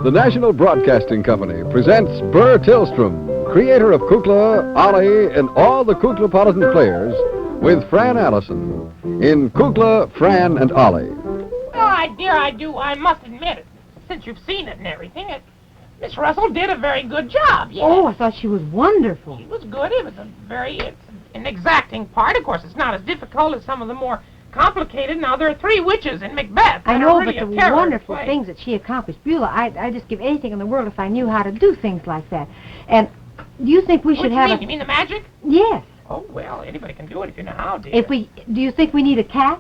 The National Broadcasting Company presents Burr Tillstrom, creator of Kukla, Ollie, and all the Kuklapolitan players, with Fran Allison in Kukla, Fran and Ollie. Well, I must admit it. Since you've seen it and everything, Miss Russell did a very good job, yes. Oh, I thought she was wonderful. She was good. It's an exacting part. Of course, it's not as difficult as some of the more complicated. Now, there are 3 witches in Macbeth. I know, really but the wonderful things that she accomplished. Buelah, I'd just give anything in the world if I knew how to do things like that. And do you think we should have You mean the magic? Yes. Oh, well, anybody can do it if you know how, dear. Do you think we need a cat?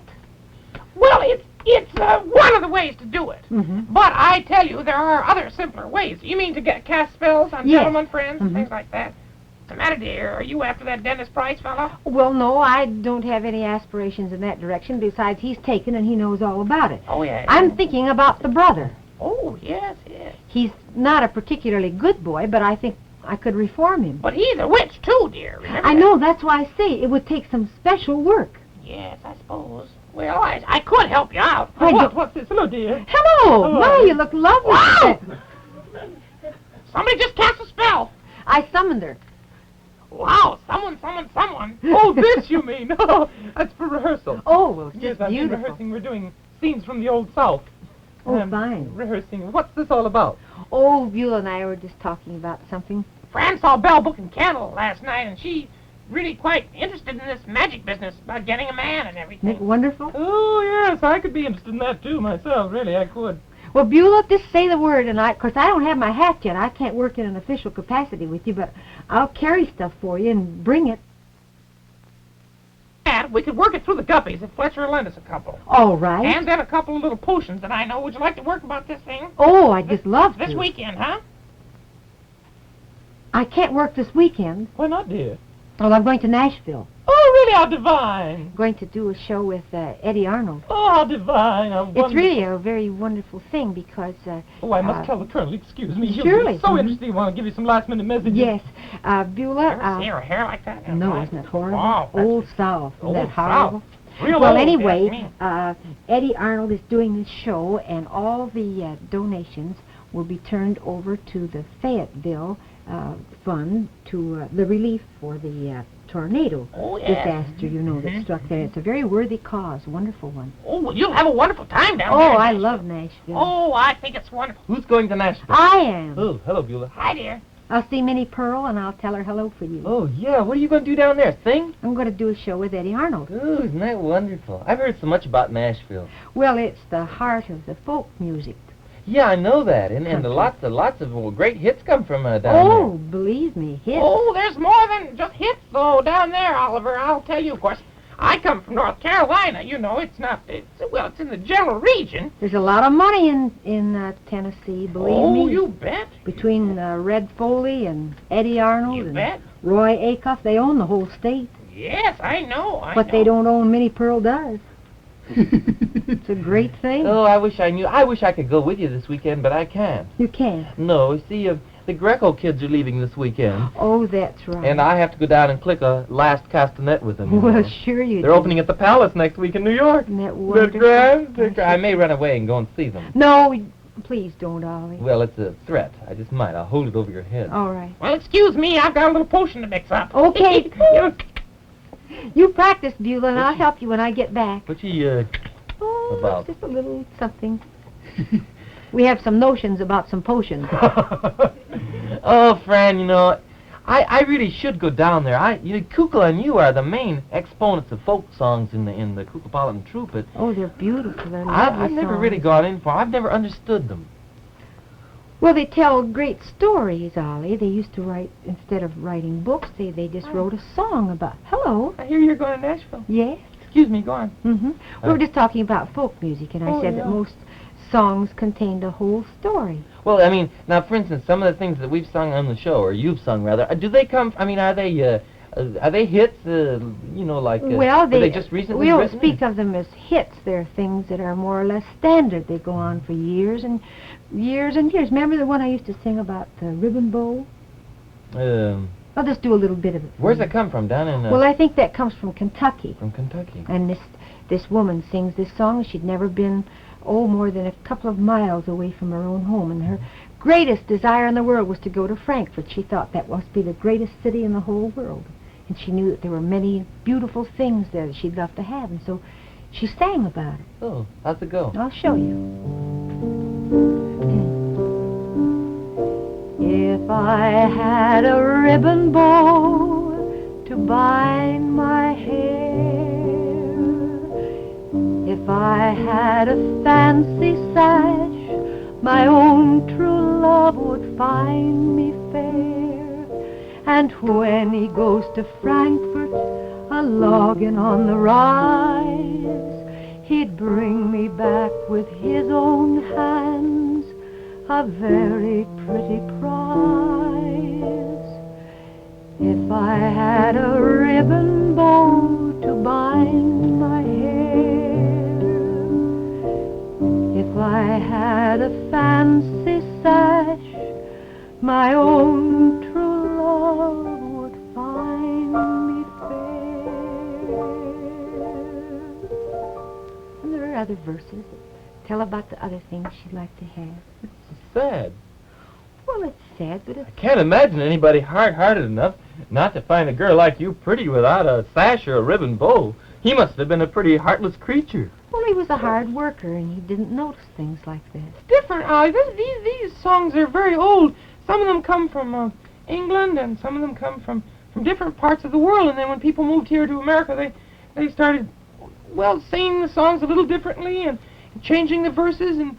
Well, it's one of the ways to do it. Mm-hmm. But I tell you, there are other simpler ways. You mean to cast spells on gentlemen friends and things like that? What's the matter, dear? Are you after that Dennis Price fellow? Well, no, I don't have any aspirations in that direction. Besides, he's taken and he knows all about it. Oh, yeah. I'm thinking about the brother. Oh, yes. He's not a particularly good boy, but I think I could reform him. But he's a witch, too, dear. Remember I know, that's why I say it would take some special work. Yes, I suppose. Well, I could help you out. What's this? Hello, dear. Hello! My, you look lovely. Wow! Somebody just cast a spell. I summoned her. Wow, someone summoned someone. Oh, this you mean? Oh, that's for rehearsal. Oh, well, it's Yes, just I've been beautiful. rehearsing. We're doing scenes from the Old South. Oh, fine. Rehearsing. What's this all about? Oh, Buelah and I were just talking about something. Fran saw Belle booking Candle last night, and she really quite interested in this magic business about getting a man and everything. Isn't it wonderful? Oh, yes, I could be interested in that, too, myself. Really, I could. Well, Buelah, just say the word, and of course, I don't have my hat yet. I can't work in an official capacity with you, but I'll carry stuff for you and bring it. And we could work it through the guppies if Fletcher will lend us a couple. All right. And then a couple of little potions that I know. Would you like to work about this thing? Oh, I'd just love to. This weekend, huh? I can't work this weekend. Why not, dear? Well, I'm going to Nashville. Oh, really? How divine. I'm going to do a show with Eddy Arnold. Oh, how divine. How It's wonderful. really a very wonderful thing because... Oh, I must tell the Colonel. Excuse me. He'll surely. be so interested. He want to give you some last-minute messages. Yes. Ever Beulah... see her hair like that? No, isn't that horrible? Wow, that's Old South. Isn't Old that horrible? South. Real Well, old, anyway, yes, Eddy Arnold is doing this show, and all the donations will be turned over to the Fayetteville Fund to the relief for the tornado disaster, you know, that struck there. It's a very worthy cause, wonderful one. Oh, well, you'll have a wonderful time down there. Oh, I love Nashville. Oh, I think it's wonderful. Who's going to Nashville? I am. Oh, hello, Buelah. Hi, dear. I'll see Minnie Pearl, and I'll tell her hello for you. Oh, yeah. What are you going to do down there? Sing? I'm going to do a show with Eddy Arnold. Oh, isn't that wonderful? I've heard so much about Nashville. Well, it's the heart of the folk music. Yeah, I know that. And lots of great hits come from down Oh, believe me, hits. Oh, there's more than just hits, though, down there, Oliver. I'll tell you, of course. I come from North Carolina. You know, it's in the general region. There's a lot of money in Tennessee, believe me. Oh, you bet. Between Red Foley and Eddy Arnold You and bet. Roy Acuff, they own the whole state. Yes, I know. What they don't own, Minnie Pearl does. It's a great thing. Oh, I wish I knew. I wish I could go with you this weekend, but I can't. You can't. No, you see, the Greco kids are leaving this weekend. Oh, that's right. And I have to go down and click a last castanet with them. Well, sure you do. They're opening at the Palace next week in New York. Isn't that They're wonderful? grand. I may run away and go and see them. No, please don't, Ollie. Well, it's a threat. I just might. I'll hold it over your head. All right. Well, excuse me. I've got a little potion to mix up. Okay. You practice, Buelah, and I'll help you when I get back. What's he, Oh, about? just a little something. We have some notions about some potions. Oh, Fran, you know, I really should go down there. Kukla and you are the main exponents of folk songs in the Kuklapolitan troupe. Oh, they're beautiful. They're lovely I've never songs. really got in for. I've never understood them. Well, they tell great stories, Ollie. They used to write, instead of writing books, they just wrote a song about... Hello. I hear you're going to Nashville. Yes. Excuse me, go on. Mm-hmm. We were just talking about folk music, and I said that most songs contained a whole story. Well, I mean, now, for instance, some of the things that we've sung on the show, or you've sung, rather, do they come... I mean, are they hits, you know, like... well, they just recently we don't written? speak of them as hits. They're things that are more or less standard. They go on for years and years and years. Remember the one I used to sing about the ribbon bow? I'll just do a little bit of it. Where's that come from? Down in... Well, I think that comes from Kentucky. From Kentucky. And this woman sings this song. She'd never been more than a couple of miles away from her own home, and her greatest desire in the world was to go to Frankfurt. She thought that must be the greatest city in the whole world, and she knew that there were many beautiful things there that she'd love to have, and so she sang about it. Oh, how's it go? I'll show you. If I had a ribbon bow to bind my hair, if I had a fancy sash, my own true love would find me fair. And when he goes to Frankfurt, a-logging on the rise, he'd bring me back with his own hands a very pretty prize. If I had a ribbon bow to bind my hair, if I had a fancy sash, my own true love would find me fair. And there are other verses that tell about the other things she'd like to have. Sad. Well, it's sad, but it's... I can't imagine anybody hard-hearted enough not to find a girl like you pretty without a sash or a ribbon bow. He must have been a pretty heartless creature. Well, he was a hard worker, and he didn't notice things like that. It's different, Ollie. These songs are very old. Some of them come from England, and some of them come from different parts of the world. And then when people moved here to America, they started, well, singing the songs a little differently and changing the verses, and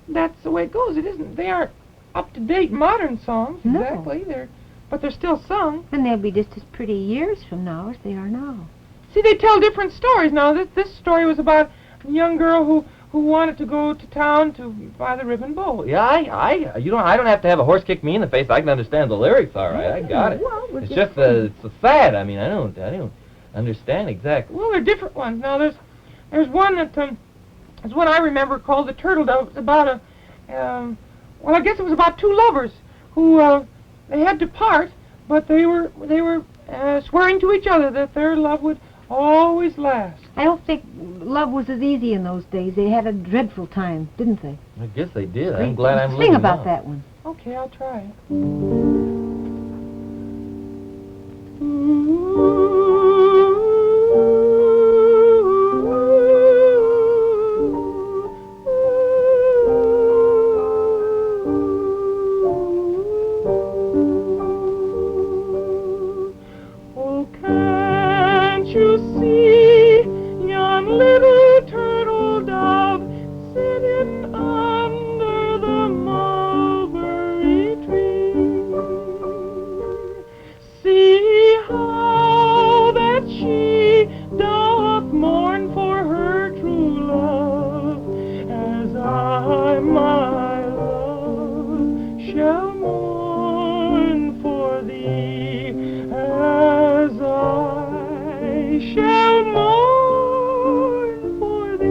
that's the way it goes. It isn't. They aren't up-to-date modern songs, No. exactly. But they're still sung. And they'll be just as pretty years from now as they are now. See, they tell different stories now. This story was about a young girl who wanted to go to town to buy the ribbon bow. Yeah, I don't have to have a horse kick me in the face. I can understand the lyrics, all right. I got it. Well, It's just it's sad. I mean, I don't understand exactly. Well, they're different ones. Now, there's one that is one I remember called the Turtledove. It's about well, I guess it was about two lovers who they had to part, but they were swearing to each other that their love would always last. I don't think love was as easy in those days. They had a dreadful time, didn't they? I guess they did. I'm glad I'm living Sing about now. that one. Okay, I'll try it. Oh, can't you see yon little turtle dove sitting under the mulberry tree? See how that she doth mourn for her true love, as I, my love, shall mourn for thee, as I shall mourn for thee.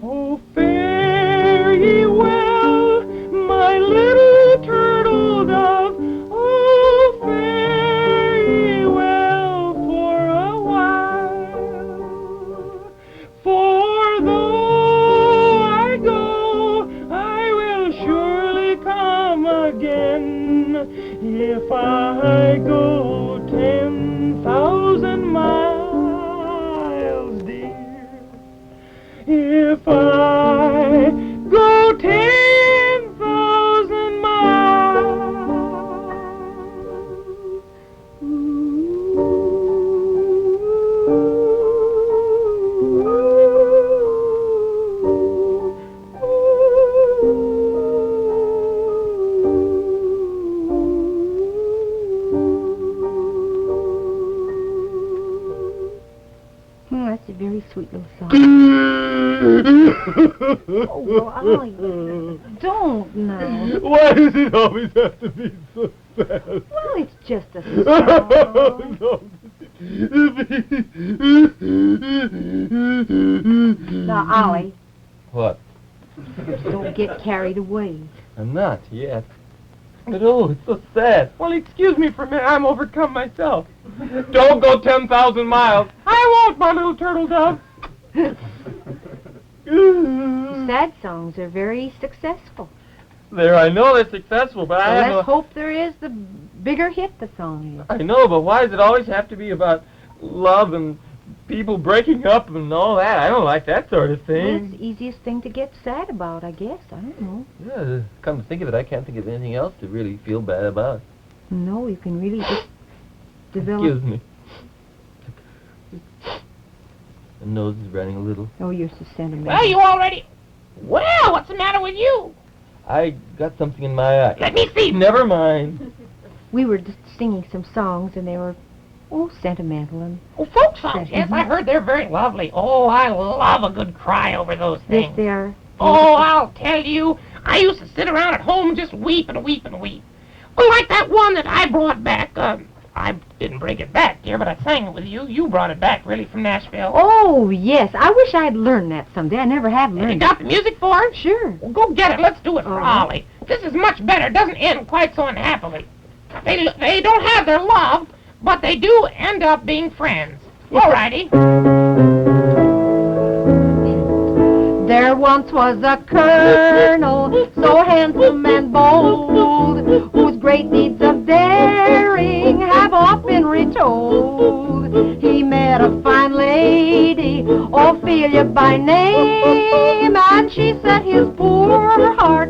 Oh, fare ye well, my little turtle dove. Oh, fare ye well for a while. For though I go, I will surely come again. If I go 10,000 miles, dear. If I go 10,000 That's a very sweet little song. Oh, well, Ollie, don't now. Why does it always have to be so sad? Well, it's just a Oh, song. no. Ollie, What? don't get carried away. I'm not yet. But oh, it's so sad. Well, excuse me for a minute. I'm overcome myself. Don't go 10,000 miles. I won't, my little turtle dove. Sad songs are very successful. There, I know they're successful, but So I have let's no... hope there is the bigger hit the song is. I know, but why does it always have to be about love and people breaking up and all that? I don't like that sort of Well, thing. it's the easiest thing to get sad about, I guess. I don't know. Yeah, come to think of it, I can't think of anything else to really feel bad about. No, you can really just develop... Excuse me. The nose is running a little. Oh, you're so sentimental. Well, you already... Well, what's the matter with you? I got something in my eye. Let me see. Never mind. We were just singing some songs, and they were, sentimental. And Oh, folk songs, yes, I heard they're very lovely. Oh, I love a good cry over those things. yes, they are. Oh, I'll tell you, I used to sit around at home and just weep and weep and weep. Well, like that one that I brought back. I didn't bring it back, dear, but I sang it with you. You brought it back, really, from Nashville. Oh, yes. I wish I'd learned that someday. I never have You learned got the music for it? it. Sure. Well, go get it. Let's do it for All right. Ollie. This is much better. It doesn't end quite so unhappily. They don't have their love, but they do end up being friends. All righty. There once was a colonel, so handsome and bold, whose great deeds of daring have oft been retold. He met a fine lady, Ophelia by name, and she set his poor heart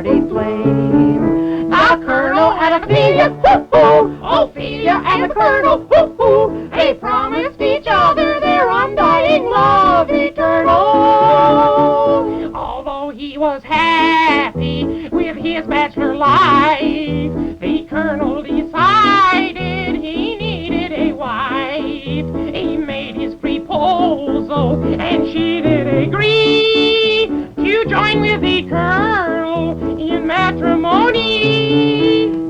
aflame. The colonel and Ophelia, hoo-hoo, Ophelia and the colonel, hoo-hoo, they promised each other their undying love eternal. Although he was happy with his bachelor life, the colonel decided he needed a wife. He made his proposal, and she did agree to join with the colonel in matrimony.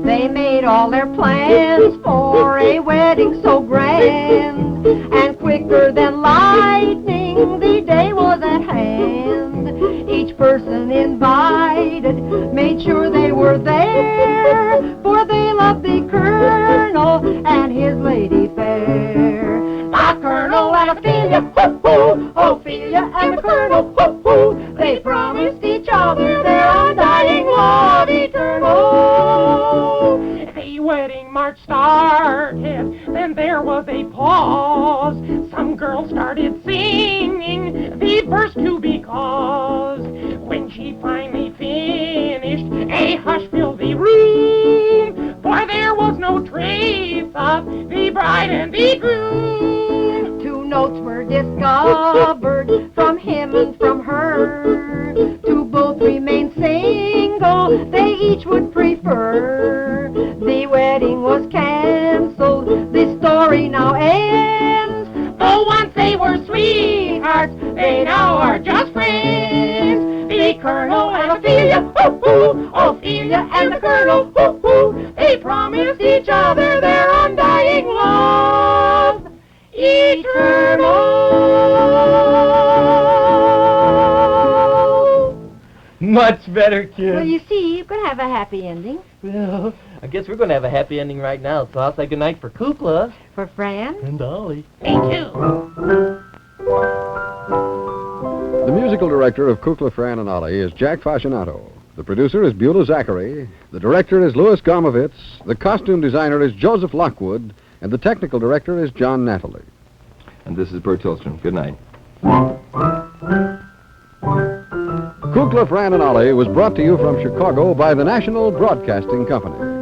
They made all their plans for a wedding so grand, and quicker than lightning the day was at hand. Each person invited made sure they were there, for they loved the colonel and his lady fair. The colonel and Ophelia, hoo-hoo, Ophelia and the colonel, hoo-hoo, they promised each other their undying love eternal. The wedding march started, then there was a pause. Some girls started singing the verse to because. When she finally finished, a hush filled the room, for there was no trace of the bride and the groom. Two notes were discovered from him and from her. To both remain single, they each would prefer. The wedding was cancelled, the story now ends. Though once they were sweethearts, they now are just friends. The colonel and Ophelia, hoo-hoo, Ophelia and the colonel, hoo-hoo, they promised each other their undying love eternal. Much better, kid. Well, you see, you could have a happy ending. Well, I guess we're going to have a happy ending right now, so I'll say goodnight for Kukla For Fran, and Ollie. Me too. The musical director of Kukla, Fran and Ollie is Jack Fascinato. The producer is Buelah Zachary. The director is Louis Gomovitz. The costume designer is Joseph Lockwood. And the technical director is John Natalie. And this is Bert Tillstrom. Good night. Kukla, Fran and Ollie was brought to you from Chicago by the National Broadcasting Company.